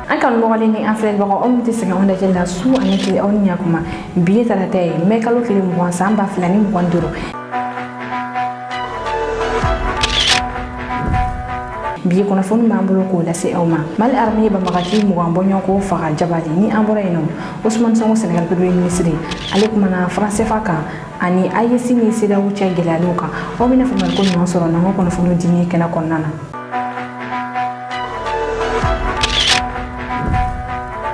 Akan mɔgɔlen ni an filɛbagaw anw tɛ sɛgɛn anw lajɛ la su ani tile aw ni yakuma bi ye tarata ye mai kalo tile 20 san 2025 bi kunnafoni b'an bolo k'o lase aw ma Mali armée banbagaci 20 bɔɲɔgɔn ko faga Jabali ni an bɔra yen nɔ Ousmane Sonko Sénégal premier ministre ale kumana FRANCFA kan ani AES ni CEDEAO cɛ gɛlɛyaliw kan aw bɛna faamuyali ko ɲuman sɔrɔ n'an ka kunnafoni dini kɛnɛ kɔnɔna na.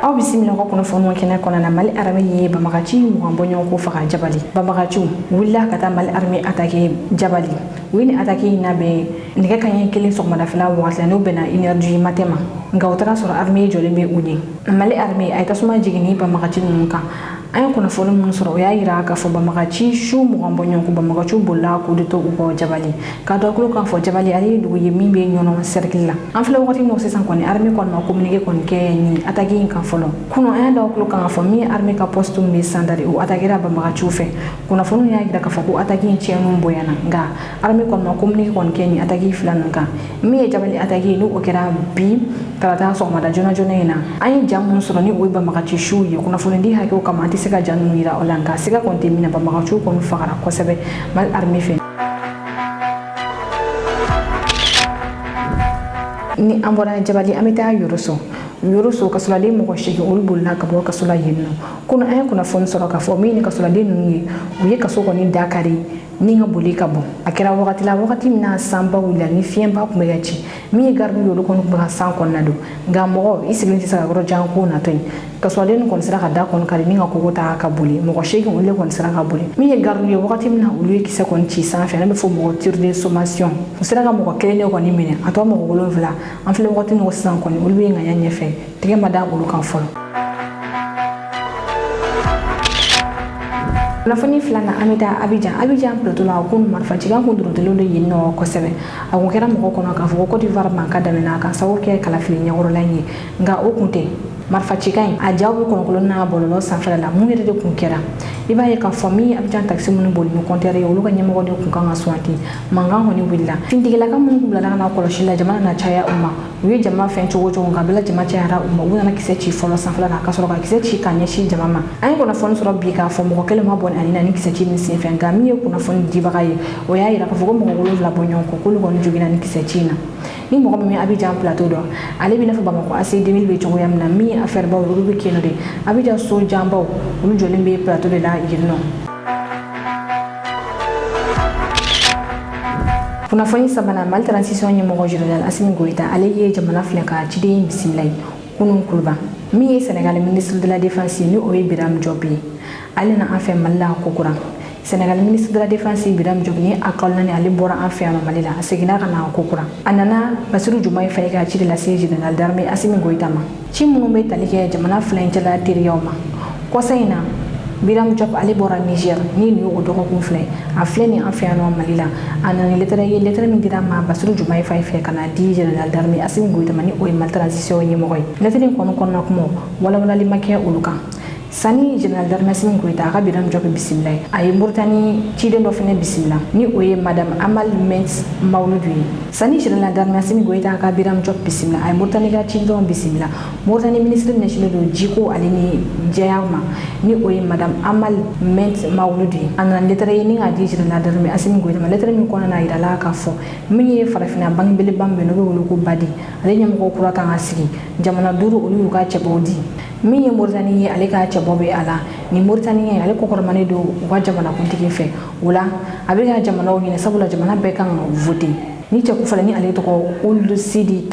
Aw bisimila ko kunnafoni kɛnɛ kɔnɔna na Mali armée ye banbagaci 20 bɔɲɔgɔn ko faga Jabali banbagaciw wulila ka taa Mali armée attaquer Jabali u ni attaque in na bɛn nɛgɛ kanɲɛ 1 sɔgɔmadafɛla wagati la n'o bɛnna 1h du matin ma nka u taara sɔrɔ armée jɔlen bɛ u ɲɛ Mali armée a ye tasuma jigin banbagaci ninnu kan an ye kunnafoni minnu sɔrɔ o y'a yira k'a fɔ banbagaci su 20 bɔɲɔgɔn ko banbagaciw bolila k'u de to u kɔ Jabali ka dɔ kulo kan fɔ Jabali ale ye dugu ye min bɛ ɲɔnɔ cercle la an filɛ wagati min sisan kɔni armée kɔni ma communiqué kɔni kɛ ni attaque in kan fɔlɔ kunun an y'a dɔ kulo kan fɔ min armée ka poste bɛ Sandari o attaquera banbagaciw fɛ kunnafoni y'a yira k'a fɔ ko attaque in tiɲɛniw bonyana nka armée kɔni ma communiqué kɔni kɛ ni attaque fila ninnu kan min ye Jabali attaque n'o kɛra bi tarata sɔgɔmada joona joona in na an ye ja minnu sɔrɔ ni o ye banbagaci suw ye kunnafoni di hakɛw kama an tɛ se ka ja ninnu yira o la nka siga kɔni tɛ min na banbagaciw kɔni fagara kosɛbɛ Mali armée fɛ. Ni an bɔra Jabali an bɛ taa Yoroso kasoladen mɔgɔ 8 olu bolila ka bɔ kaso la yen nɔ kunun an ye kunnafoni sɔrɔ k'a fɔ min ni kasoladen ninnu ye u ye kaso kɔni dakari ni ka boli ka bɔ a kɛra wagati min na sanba wulila ni fiɲɛba kun bɛ ka ci min ye gardiw ye olu kɔni tun bɛ ka san kɔnɔna don nka mɔgɔ i sigilen tɛ se ka yɔrɔ jan ko natɔ yen kasoladen kɔni sera ka da kɔni kari ni ka kogo ta ka boli mɔgɔ 8 olu de kɔni sera ka boli min ye gardiw ye wagati min na olu ye kisɛ kɔni ci sanfɛ ne bɛ fɔ mɔgɔ tir de sommation u sera ka mɔgɔ 1 de kɔni minɛ a tɔ mɔgɔ 7 an filɛ wagati min sisan kɔni olu bɛ ŋaɲa ɲɛfɛ tɛgɛ ma da olu kan fɔlɔ. Kunnafoni filanan an bɛ taa Abidjan plateau la ko marifacikan kun dɔrɔntɛlen de yen nɔ kosɛbɛ a kun kɛra mɔgɔ kɔnɔ k'a fɔ ko Côte d'Ivoire mankan daminɛ ka sababu kɛ kalafili ɲɛkɔrɔla in ye nka o kun tɛ marifacikan in a jaw bɛ kɔnɔkolon n'a bɔlɔlɔ sanfɛla la mun yɛrɛ de kun kɛra i b'a ye k'a fɔ min Abidjan taxi minnu boli ni compteur ye olu ka ɲɛmɔgɔ de kun kan ka suganti mankan kɔni wulila fintigilaka minnu bilala ka na kɔlɔsi la jamana na caya u ma u ye jama fɛn cogo nka bɛɛ jama cayara u ma u nana kisɛ ci fɔlɔ sanfɛla la ka sɔrɔ ka kisɛ ci ka ɲɛsin jama ma an ye kunnafoni sɔrɔ bi k'a fɔ mɔgɔ kelen ma bɔ ani na ni kisɛ ci min senfɛ nka min ye kunnafoni dibaga ye o y'a yira k'a fɔ ko mɔgɔ 7 bɔ ɲɔgɔn kɔ k'olu kɔni joginna ni kisɛ ci in na ni mɔgɔ min bɛ Abidjan plateau dɔn ale bɛ n'a fɔ Bamako AC 2000 bɛ cogoya min na min ye affaire baw olu bɛ kɛ yen nɔ de Abidjan so janbaw olu jɔlen bɛ plateau de la yen nɔ. Kunnafoni sabanan Mali transition ɲɛmɔgɔ général Assimi Goïta ale ye jamana filɛ ka ciden bisimila ye kunun kuluba min ye Sénégal ministre de la défense ni o ye Biram Diop ye ale na an fɛ Mali la kokura Sénégal ministre de la défense Biram Diop ni a kalo naani ale bɔra an fɛ yan Mali la a seginna ka na kokura a nana Bassirou Diomaye Faye ka ci de lase général d'armée Assimi Goïta ma ci minnu bɛ tali kɛ jamana fila in cɛla teriyaw ma kɔsa in na Biram Diop ale bɔra Niger ni nin o dɔgɔkun filɛ a filɛ ni an fɛ yan Mali la a nana lettre min dira ma Bassirou Diomaye Faye fɛ ka na di général d'armée Assimi Goïta ma ni o ye Mali transition ɲɛmɔgɔ ye lettre in kɔnɔna kuma walawalali ma kɛ olu kan sani général d'armée Assimi Goïta a ka Biram Diop bisimila a ye Mauritanie ciden dɔ fɛnɛ bisimila ni o ye madame Amal Mens Maouloudou ye sani général d'armée Assimi Goïta a ka Biram Diop bisimila a ye Mauritanie ka ciden bisimila Mauritanie ministre ɲɛsinnen don jiko ale ni jɛya ma ni o ye madame Amal Mens Maouloudou ye a nana lettre ye ni k'a di général d'armée Assimi Goïta ma lettre min kɔnɔna a yirala k'a fɔ min ye farafinna bangibeleba min bɛ n'o bɛ wele ko Badi ale ɲɛmɔgɔ kura kan ka sigi jamana 5 olu y'u ka cɛbaw di min ye Mauritanie ye ale ka cɛbɔ bɛ a la ni Mauritanie ye ale kɔkɔrɔmanen don u ka jamanakuntigi fɛ o la a bɛ ka jamanaw ɲini sabula jamana bɛɛ kan ka voter ni cɛ kufala ni ale tɔgɔ Ould Sidi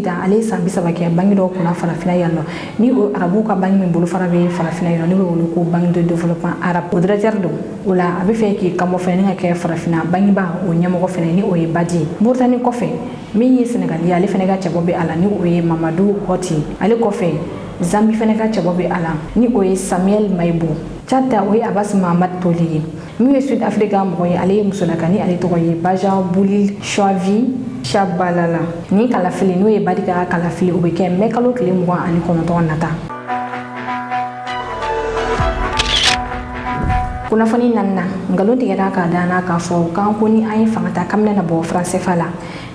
Ta ale ye san 30 kɛ banque dɔw kunna farafinna yan nɔ ni o arabu ka banque min bolo fara bɛ farafinna yan nɔ ne bɛ wele ko banque de développement arabe o directeur don o la a bɛ fɛ k'i kamo fɛnɛ ni ka kɛ farafinna banqueba o ɲɛmɔgɔ fɛnɛ ni o ye Badi ye Mauritanie kɔfɛ min ye Sénégal ye ale fɛnɛ ka cɛbɔ bɛ a la ni o ye Mamadou Hoti ale kɔfɛ Zambi fɛnɛ ka cɛbɔ bɛ a la ni o ye Samuel Maïbou Tchad o ye Abbas Mahamad Toli ye min ye Sud Africa mɔgɔ ye ale ye musolaka ni ale tɔgɔ ye Baja Boulil Choavi Chabalala ni kalafili n'o ye Badi ka kalafili o bɛ kɛ mai kalo tile 29 nata. Kunnafoni naaninan ngalon tigɛra k'a danna k'a fɔ k'an ko ni an ye fanga ta k'an bɛna bɔ FRANCFA la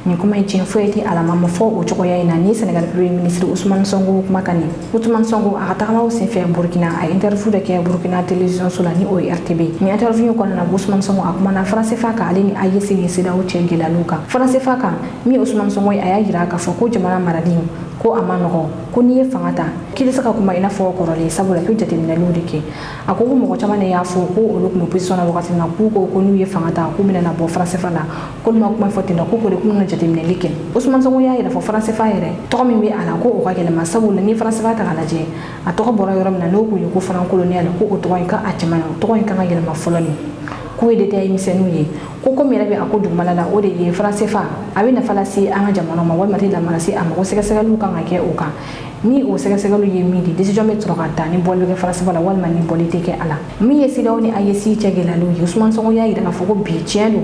ni kuma ichi foyeti ala mama fo o choko ya ina ni Senegal Premier Ministre Ousmane Sonko kuma kani Ousmane Sonko akatama o sin fe Burkina a interview de ke Burkina télévision sur la ni o RTB ni interview ko na Ousmane Sonko akuma na français faka ali ni ayesi ni sida o chengela luka français faka mi Ousmane Sonko aya yira ka fo ko jamana maradi ko amanogo ko ni fangata kile saka kuma ina fo korole sabula ko jate mina ludike akoko mo chama ne ya fo ko oluk mo position na wakati na ko ni fangata ko mina na bo français fala ko ma kuma fo tinda ko le kuma jate mina liken Ousmane Sonko ya ira fo français fa yere to mi be ala ko o ka kele masabula ni français fa ta kana je a to boro yoram na no ko fran colonial ko o to ka a chama to ka ngel ma foloni ko de tay misenu ye ko mera be akodu malala o de ye français fa abi na falasi anga jamano ma wal mati la marasi ama ko sega sega lu kan ake o kan ni o sega sega lu ye midi decision me troka tani bol be français bala wal mani politique ala mi ye sidawni ayesi chegela lu Ousmane Sonko ya ida fo ko bi chelo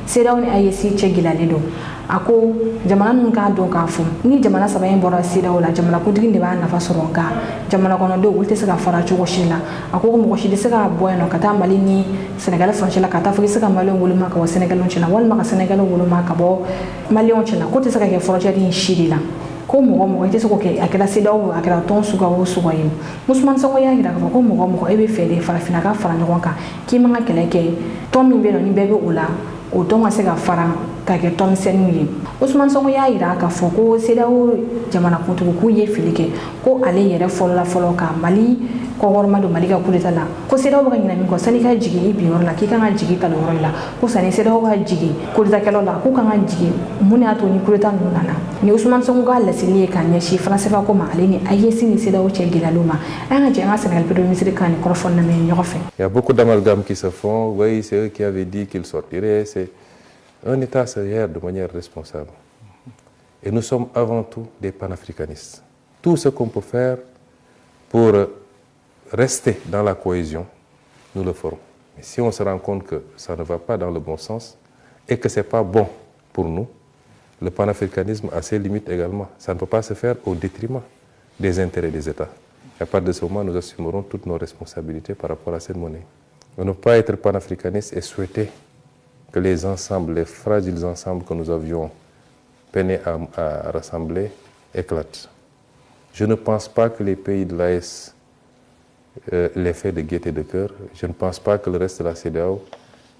sidawni ayesi chegela le do ako jamana nun ka don ka fu ni jamana saba en bora sidawla jamana ko diginde ba na fa soronka jamana kono do wulte sega fara chugo shila ako ko mo shi de sega boyno kata mali ni Senegal franche la kata fo sega mali ngulu maka wa Senegal on chila wal maka Senegal ngulu maka bo mali on chila ko te sega ke frontière din shirila ko mo ite soko ke akela sidaw akela ton suga wo suga yin Ousmane Sonko ya gira ko mo ebe fede fara fina ka fara ngonka ki manga keleke ton mi be no ni bebe ula o don wa sega fara ka ke ton senu Ousmane Sonko ya ira ka fo ko sidaw jamana ko to ku ye filike ko ale yere folla folo ka mali ko gorma do mali ka kudeta la ko sidaw ba ngina min ko sani ka jigi bi wor la ki kan jigi ka do wor la ko sani sidaw ka jigi kudeta kala la ko kan jigi muni ato ni kudeta nunana ni Ousmane Sonko ga la sili ka nya shi français fa ko ma ale ni ayesi ni sidaw che gilaluma anga je nga Sénégal Premier ministre kan ko fon na me ñoxofe. Il y a beaucoup d'amalgames qui se font. Oui, c'est eux qui avaient dit qu'ils sortiraient. C'est un État se gère de manière responsable. Et nous sommes avant tout des panafricanistes. Tout ce qu'on peut faire pour rester dans la cohésion, nous le ferons. Mais si on se rend compte que ça ne va pas dans le bon sens et que ce n'est pas bon pour nous, le panafricanisme a ses limites également. Ça ne peut pas se faire au détriment des intérêts des États. À partir de ce moment, nous assumerons toutes nos responsabilités par rapport à cette monnaie. On ne peut pas être panafricaniste et souhaiter que les ensembles, les fragiles ensembles que nous avions peiné à rassembler éclatent. Je ne pense pas que les pays de l'AES l'aient fait de gaieté de cœur. Je ne pense pas que le reste de la CEDEAO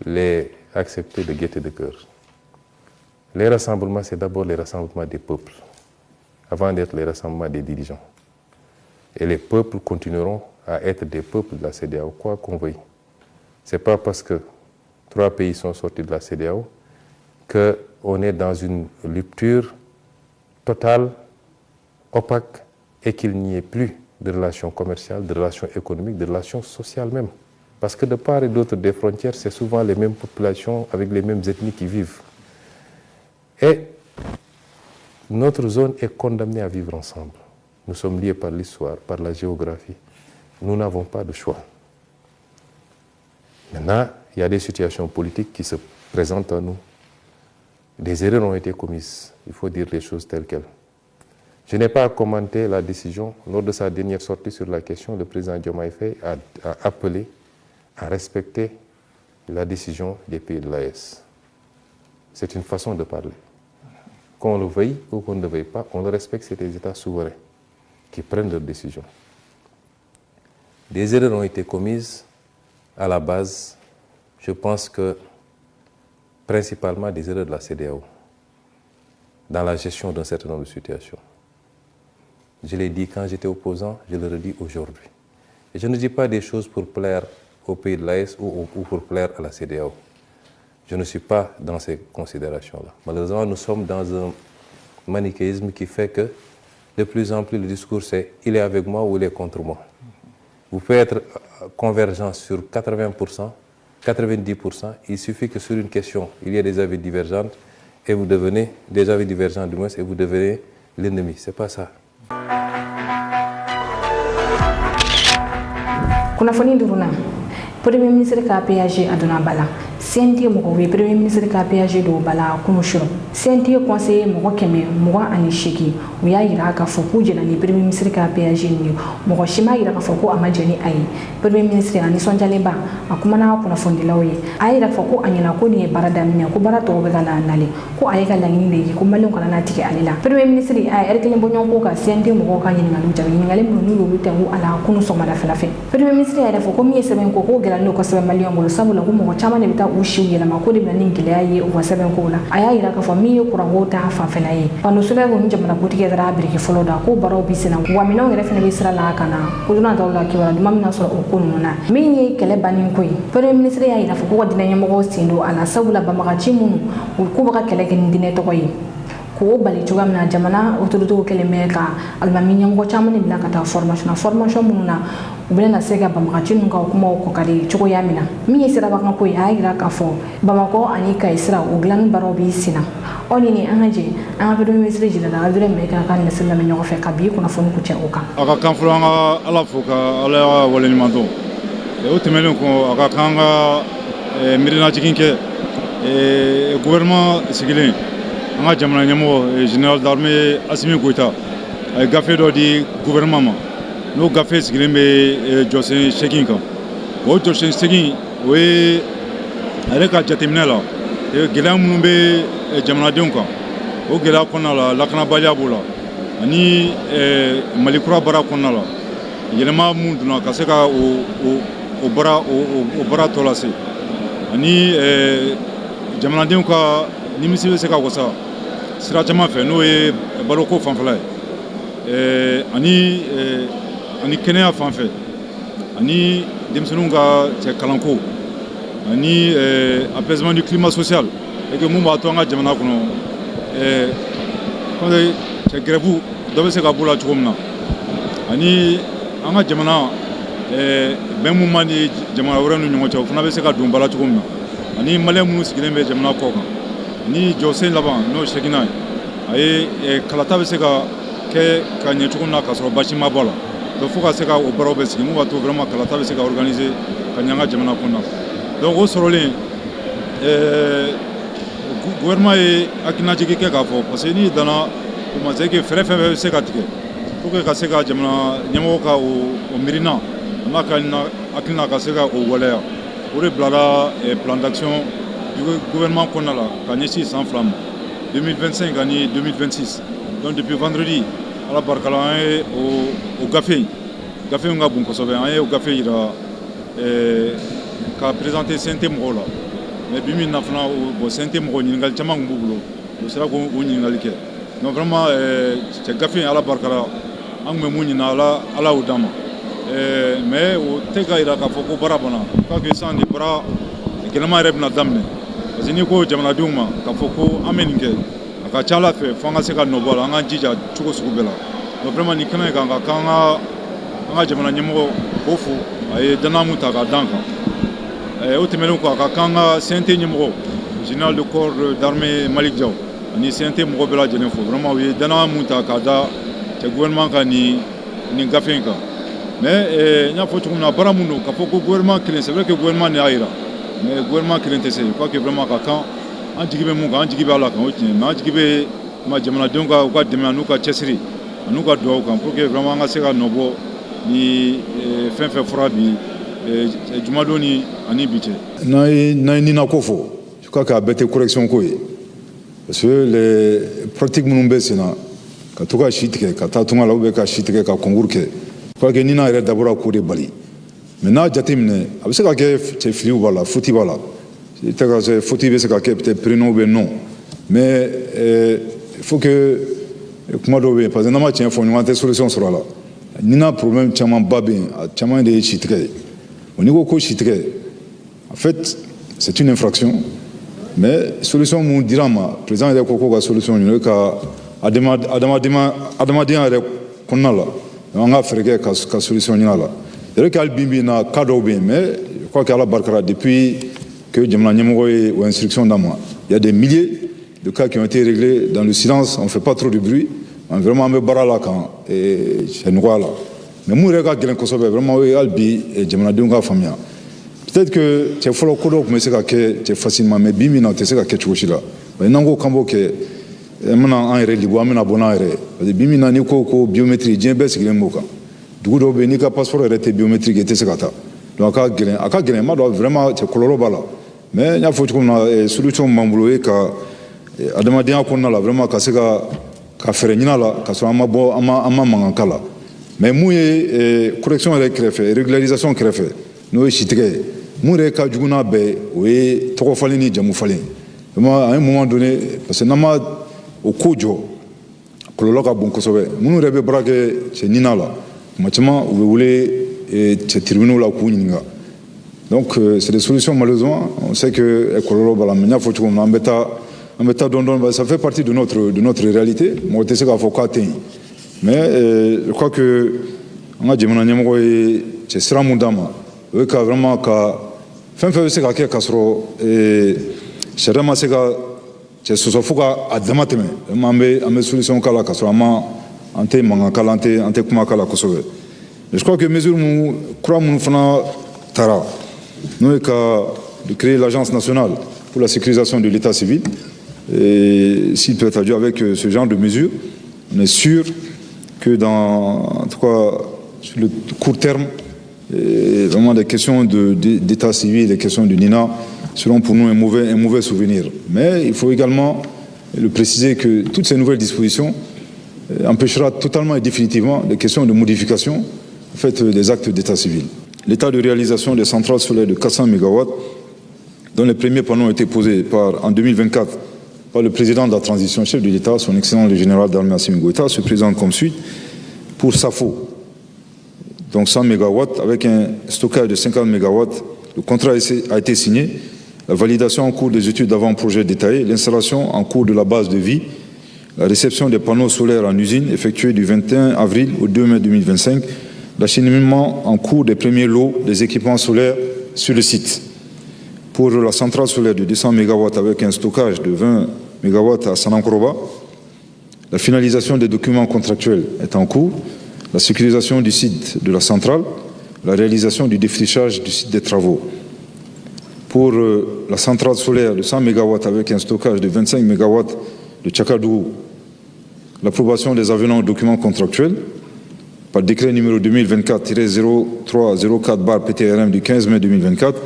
l'ait accepté de gaieté de cœur. Les rassemblements, c'est d'abord les rassemblements des peuples, avant d'être les rassemblements des dirigeants. Et les peuples continueront à être des peuples de la CEDEAO, quoi qu'on veuille. Ce n'est pas parce que 3 pays sont sortis de la CEDEAO qu'on est dans une rupture totale, opaque, et qu'il n'y ait plus de relations commerciales, de relations économiques, de relations sociales même. Parce que de part et d'autre des frontières, c'est souvent les mêmes populations avec les mêmes ethnies qui vivent. Et notre zone est condamnée à vivre ensemble. Nous sommes liés par l'histoire, par la géographie. Nous n'avons pas de choix. Maintenant, il y a des situations politiques qui se présentent à nous. Des erreurs ont été commises. Il faut dire les choses telles quelles. Je n'ai pas commenté la décision. Lors de sa dernière sortie sur la question, le président Diomaye Faye a appelé à respecter la décision des pays de l'AES. C'est une façon de parler. Qu'on le veuille ou qu'on ne le veuille pas, on le respecte, c'est des États souverains qui prennent leurs décisions. Des erreurs ont été commises à la base, je pense que principalement des erreurs de la CEDEAO dans la gestion d'un certain nombre de situations. Je l'ai dit quand j'étais opposant, je le redis aujourd'hui. Et je ne dis pas des choses pour plaire au pays de l'AES ou pour plaire à la CEDEAO. Je ne suis pas dans ces considérations-là. Malheureusement, nous sommes dans un manichéisme qui fait que de plus en plus le discours c'est « il est avec moi ou il est contre moi ». Vous pouvez être convergent sur 80%, 90%, il suffit que sur une question, il y ait des avis divergents et vous devenez, des avis divergents du moins, et vous devenez l'ennemi. C'est pas ça. Kuna foni duruna Premier ministre ka PAG aduna bala CNT mɔgɔ ye premier ministre ka PAG do bala kunu shiro CNT conseiller mɔgɔ kɛmɛ mɔgɔ ani seegin u y'a yira k'a fɔ k'u jɛna ni premier ministre ka PAG ni mɔgɔ si ma yira k'a fɔ ko a ma jɛ ni a ye premier ministre a nisɔndiyalenba a kumana kunnafonidilaw ye a yira k'a fɔ ko a ɲɛna ko nin ye baara daminɛ ko baara tɔw bɛ ka na nalen ko a ye ka laɲini de ye ko maliɲɛnw kana na tigɛ ale la premier ministre a ye heure kelen bɔ ɲɔgɔn kɔ ka CNT mɔgɔw ka ɲininkaliw jaabi ɲininkali minnu n'u y'olu tɛnku a la kunu sɔgɔmada fɛla fɛ premier ministre y'a yɛrɛ fɔ ko min ye sɛbɛn ko k'o gɛlɛyalen don kosɛbɛ maliɲɛnw bolo sabula ko mɔgɔ caman de bɛ taa u siw yɛlɛma ko de bɛ na ni gɛlɛya ye u ka sɛbɛnkow la a y'a yira k'a fɔ min ye kuranko ta fanfɛla ye pano solaire ni jamana kuntigi taara biriki fɔlɔ da ko baaraw bi senna wa minɛnw yɛrɛ fɛnɛ bɛ sira la ka na ko donna dɔw la kibaruya duman min na sɔrɔ o ko ninnu na min ye kɛlɛ bannen ko ye premier ministre y'a yira fɔ ko ka diinɛ ɲɛmɔgɔw sen don a la sabula banbagaci minnu u k'u bɛ ka kɛlɛ kɛ ni diinɛ tɔgɔ ye k'o bali cogoya min na jamana autoritéw kɛlen bɛ ka alimami ɲɛmɔgɔ caman de bila ka taa formation minnu na u bɛna se ka banbagaci ninnu ka kumaw kɔkari cogoya min na min ye sirabakan ko ye a y'a yira k'a fɔ bamakɔ ani kayi sira o dilanni baaraw b'i sen na aw ni an ka jɛ an ka premier ministre général Abdoulaye Mayiga ka ɲɛsiri lamɛn ɲɔgɔn fɛ ka bi kunnafoni kuncɛ o kan a ka kan fɔlɔ an ka ala fo ka ala ka waleɲuman dɔn o tɛmɛnen kɔ a ka kan an ka miirinajigin kɛ gouvernement sigilen an ka jamana ɲɛmɔgɔ général d'armée Assimi Goïta a ye gafe dɔ di gouvernement ma n'o gafe sigilen bɛ jɔsen 8 kan o jɔsen 8 o ye a yɛrɛ ka jateminɛ la gɛlɛya minnu bɛ jamanadenw kan o gɛlɛya kɔnɔna la lakanabaliya b'o la ani Mali kura baara kɔnɔna la yɛlɛma mun donna ka se ka o baara tɔ lase ani jamanadenw ka nimisi bɛ se ka wasa sira caman fɛ n'o ye baloko fanfɛla ye ani kɛnɛya fanfɛ ani denmisɛnninw ka kalanko ani apaisement du climat social et que mun b'a to an ka jamana kɔnɔ grève dɔ bɛ se ka b'o la cogo min na ani an ka jamana bɛn mun man di jamana wɛrɛ ni ɲɔgɔn cɛ o fana bɛ se ka don ba la cogo min na ani maliyɛn minnu sigilen bɛ jamana kɔ kan ni jɔsen laban n'o ye 8nan ye a ye kalata bɛ se ka kɛ ka ɲɛ cogo min na k'a sɔrɔ basi ma bɔ a la donc fo ka se ka o baaraw bɛ sigi mun b'a to vraiment kalata bɛ se ka organiser ka ɲɛ an ka jamana kɔnɔna donc o sɔrɔlen gouvernement ye hakilinajigi kɛ k'a fɔ parce que n'i danna o ma c'est que fɛɛrɛ fɛn fɛn bɛ se ka tigɛ pour que ka se ka jamana ɲɛmɔgɔ ka o miirina a n'a hakilina ka se ka o waleya o de bilara plan d'action du gouvernement kɔnɔna la ka ɲɛsin san 2 ma 2025 ani 2026 donc depuis vendredi ala barika la an ye o gafe in ka bon kosɛbɛ an ye o gafe yira ka présenter CNT mɔgɔw la mais bi min na fana bon CNT mɔgɔ ɲininkali caman kun b'u bolo u sera k'o ɲininkali kɛ donc vraiment cɛ gafe in ala barika la an kun bɛ mun ɲini ala y'o d'an ma mais o tɛ ka yira k'a fɔ ko baara banna k'a kɛ sisan de baara gɛlɛman yɛrɛ bɛna daminɛ parce que n'i ko jamanadenw ma k'a fɔ ko an bɛ nin kɛ a ka ca ala fɛ fo an ka se ka nɔ bɔ a la an ka jija cogo sugu bɛɛ la donc vraiment nin kɛnɛ kan ka kan an ka jamana ɲɛmɔgɔ k'o fo a ye danaya mun ta k'a d'an kan o tɛmɛnen kɔ a ka kan an ka CNT ɲɛmɔgɔ général de corps d'armée Malick Diaw ani CNT mɔgɔ bɛɛ lajɛlen fo vraiment u ye danaya mun ta k'a da cɛ gouvernement kan nin gafe in kan mais n y'a fɔ cogo min na baara mun don k'a fɔ ko gouvernement kelen c'est vrai que gouvernement de y'a yira mais gouvernement kelen tɛ se je crois que vraiment ka kan an jigi bɛ mun kan an jigi bɛ ala kan o tiɲɛ mais an jigi bɛ jamanadenw ka u ka dɛmɛ n'u ka cɛsiri an'u ka dugawu kan pour que vraiment an ka se ka nɔ bɔ ni fɛn fɛn fɔra bi jumadon ni ani bi cɛ. n'an ye nina ko fɔ je crois que a bɛɛ tɛ correction ko ye parce que les pratiques minnu bɛ sen na ka to ka si tigɛ ka taa tunga la ou bien ka si tigɛ ka concours kɛ je crois que nina yɛrɛ dabɔra k'o de bali mais n'a jateminɛ a bɛ se ka kɛ cɛ filiw b'a la futi b'a la futi bɛ se ka kɛ peut-être prénom ou bien non mais il faut que kuma dɔw bɛ yen parce que n'an ma tiɲɛ fɔ ɲɔgɔn tɛ solution sɔrɔ a la nina problème camanba bɛ yen a caman de ye si tigɛ ye n'i ko ko si tigɛ en fait c'est une infraction mais solution mun dira ma président yɛrɛ ko k'o ka solution ɲini ka adamadenya yɛrɛ kɔnɔna la an ka fɛɛrɛ kɛ ka solution ɲini a la c'est vrai qu'hali bi na cas dɔw bɛ yen mais je crois que ala barika la depuis que jamana ɲɛmɔgɔ ye o instruction d'an ma il y a des milliers de cas qui ont été réglés dans le silence on ne fait pas trop de bruit vraiment an bɛ baara la kan cɛ nɔgɔya la mais mun yɛrɛ ka gɛlɛn kosɛbɛ vraiment o ye hali bi jamanadenw ka faamuya peut-être que tu es follow kodo mais c'est que facilement mais bimina tu sais que tu là mais nango kambo que mana en reli bo amena bona re bimina ni ko biométrie djembe siglen moka dugo be ni ka passeport était biométrique était sekata donc aka gren ma do vraiment tu koloro bala mais nya foti ko na solution mambulo e ka adama dia ko na la vraiment ka seka ka fere nyina la ka so ama manga kala mais mouye correction avec créfé régularisation créfé no chitige moure ka juguna be we toko falini jamu falin vraiment à un moment donné parce que nama au kojo kololo ka bon kosobe munu rebe brake chez nina la matema vous voulez chez tribunal la kuninga donc c'est des solutions malheureusement on sait que kololo bala menya faut qu'on embêta don ça fait partie de notre réalité moi te seka faut ka ten mais je crois que on a jemana nyamo e chez sramundama we ka vraiment ka fɛn fɛn bɛ se ka kɛ k'a sɔrɔ sariya ma se ka cɛ sɔsɔ fo ka a dama tɛmɛ an bɛ solution k'a la k'a sɔrɔ an tɛ mankan k'a la an tɛ kuma k'a la kosɛbɛ je crois que mesure kura minnu fana taara n'o ye de créer l'agence nationale pour la sécurisation de l'état civil et s'il peut être adieu avec ce genre de mesures on est sûr que en tout cas sur le court terme et vraiment des questions d'état civil, des questions de Nina seront pour nous un mauvais souvenir. Mais il faut également le préciser que toutes ces nouvelles dispositions empêchera totalement et définitivement les questions de modification en fait, des actes d'état civil. L'état de réalisation des centrales solaires de 400 MW, dont les premiers panneaux ont été posés en 2024 par le président de la transition, chef de l'État, son excellence le général d'armée Assimi Goïta, se présente comme suit pour SAFO. Donc 100 MW avec un stockage de 50 MW. Le contrat a été signé. La validation en cours des études d'avant-projet détaillées, l'installation en cours de la base de vie, la réception des panneaux solaires en usine effectuée du 21 avril au 2 mai 2025, l'acheminement en cours des premiers lots des équipements solaires sur le site. Pour la centrale solaire de 200 MW avec un stockage de 20 MW à Sanankoroba, la finalisation des documents contractuels est en cours. La sécurisation du site de la centrale, la réalisation du défrichage du site des travaux. Pour la centrale solaire de 100 MW avec un stockage de 25 MW de Tchakadou, l'approbation des avenants aux documents contractuels par décret numéro 2024-0304/PTRM du 15 mai 2024,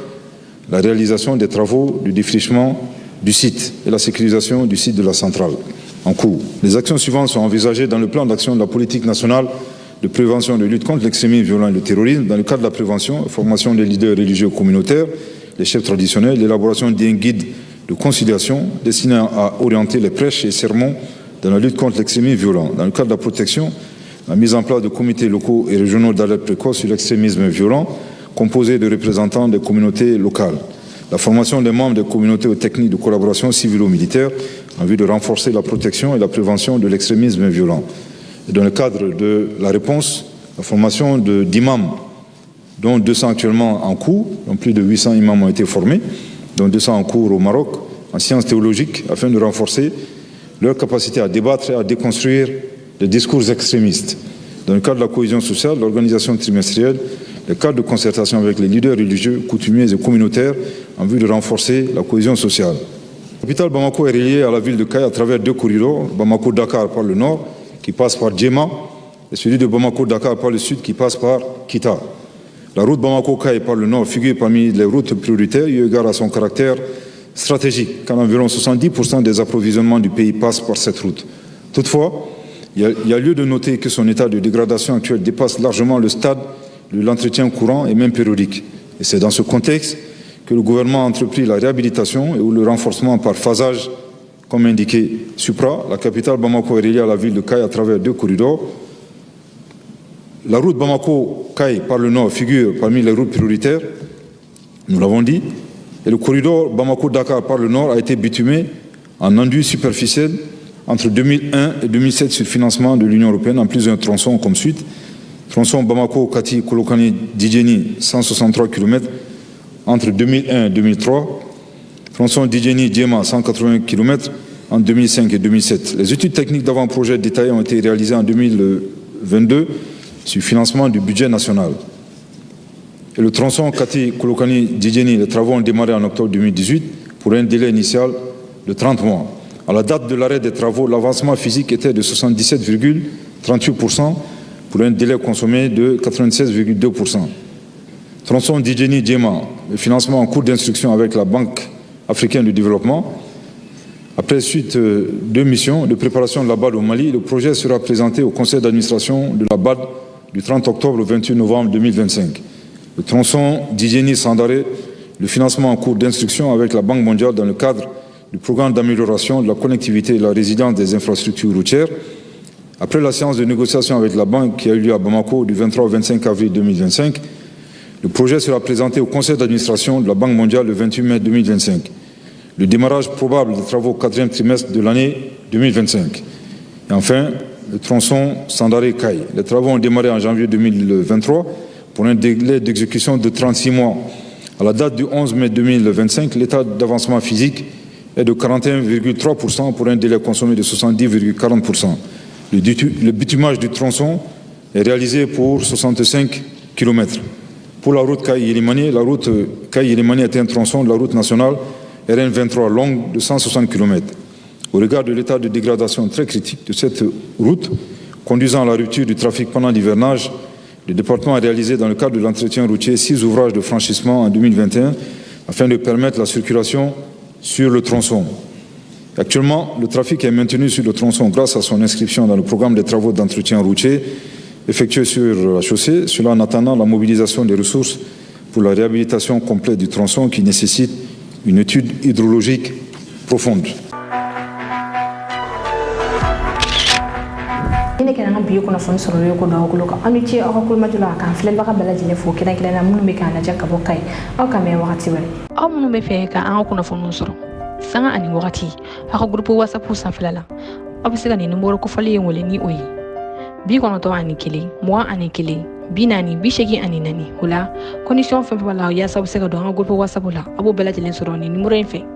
la réalisation des travaux du défrichement du site et la sécurisation du site de la centrale en cours. Les actions suivantes sont envisagées dans le plan d'action de la politique nationale de prévention et de lutte contre l'extrémisme violent et le terrorisme, dans le cadre de la prévention, formation des leaders religieux communautaires, les chefs traditionnels, l'élaboration d'un guide de conciliation destiné à orienter les prêches et sermons dans la lutte contre l'extrémisme violent. Dans le cadre de la protection, la mise en place de comités locaux et régionaux d'alerte précoce sur l'extrémisme violent, composés de représentants des communautés locales. La formation des membres des communautés aux techniques de collaboration civilo-militaire en vue de renforcer la protection et la prévention de l'extrémisme violent. Et dans le cadre de la réponse, la formation d'imams, dont 200 actuellement en cours, dont plus de 800 imams ont été formés, dont 200 en cours au Maroc, en sciences théologiques, afin de renforcer leur capacité à débattre et à déconstruire les discours extrémistes. Dans le cadre de la cohésion sociale, l'organisation trimestrielle, le cadre de concertation avec les leaders religieux, coutumiers et communautaires, en vue de renforcer la cohésion sociale. La capitale Bamako est reliée à la ville de Kaya à travers deux corridors, Bamako-Dakar par le nord, qui passe par Djema, et celui de Bamako-Dakar par le sud, qui passe par Kita. La route Bamako-Kaya par le nord figure parmi les routes prioritaires, eu égard à son caractère stratégique, car environ 70% des approvisionnements du pays passent par cette route. Toutefois, il y a lieu de noter que son état de dégradation actuel dépasse largement le stade de l'entretien courant et même périodique. Et c'est dans ce contexte que le gouvernement a entrepris la réhabilitation et le renforcement par phasage, comme indiqué supra. La capitale Bamako est reliée à la ville de Kaya à travers deux corridors. La route Bamako-Kaya par le nord figure parmi les routes prioritaires, nous l'avons dit, et le corridor Bamako-Dakar par le nord a été bitumé en enduit superficiel entre 2001 et 2007 sur financement de l'Union européenne en plusieurs tronçons comme suite. Tronçon Bamako-Kati-Kolokani-Djeni, 163 km entre 2001 et 2003. Tronçon Djeni-Djema, 180 km en 2005 et 2007. Les études techniques d'avant-projet détaillées ont été réalisées en 2022 sur financement du budget national. et le tronçon Kati-Kolokani-Djedjeni, les travaux ont démarré en octobre 2018 pour un délai initial de 30 mois. À la date de l'arrêt des travaux, l'avancement physique était de 77,38% pour un délai consommé de 96,2%. Tronçon Djedjeni-Djema, le financement en cours d'instruction avec la Banque africaine de développement. Après suite de missions de préparation de la BAD au Mali, le projet sera présenté au conseil d'administration de la BAD du 30 octobre au 28 novembre 2025. Le tronçon Djedjeni-Sandaré, le financement en cours d'instruction avec la Banque mondiale dans le cadre du programme d'amélioration de la connectivité et de la résilience des infrastructures routières. Après la séance de négociation avec la banque qui a eu lieu à Bamako du 23 au 25 avril 2025, le projet sera présenté au conseil d'administration de la Banque mondiale le 28 mai 2025. Le démarrage probable des travaux au 4e trimestre de l'année 2025. Et enfin, le tronçon Sandaré-Kaye. Les travaux ont démarré en janvier 2023 pour un délai d'exécution de 36 mois. À la date du 11 mai 2025, l'état d'avancement physique est de 41,3% pour un délai consommé de 70,40%. Le bitumage du tronçon est réalisé pour 65 km. Pour la route Kaye-Yelimani, la route Kaye-Yelimani est un tronçon de la route nationale RN23 longue de 160 km. Au regard de l'état de dégradation très critique de cette route, conduisant à la rupture du trafic pendant l'hivernage, le département a réalisé dans le cadre de l'entretien routier 6 ouvrages de franchissement en 2021 afin de permettre la circulation sur le tronçon. Actuellement, le trafic est maintenu sur le tronçon grâce à son inscription dans le programme des travaux d'entretien routier effectués sur la chaussée, cela en attendant la mobilisation des ressources pour la réhabilitation complète du tronçon qui nécessite une étude hydrologique profonde. ina kenan an biyu kuna fon soro yo ko do ko anu ci o ko ma jula kan flen ba ka bala jine fo kenan kenan mun be kana jakka bokai o ka me wakati wala o mun be fe ka an kuna fon soro sanga ani wakati ha groupe whatsapp san filala o be sega ni numero ko fali yen wala ni oyi bi kono to ani kili mo ani kili binani bishegi ani nani hula condition fe bala ya sabu sega do an groupe whatsapp la abo bala jine soro ni numero en fe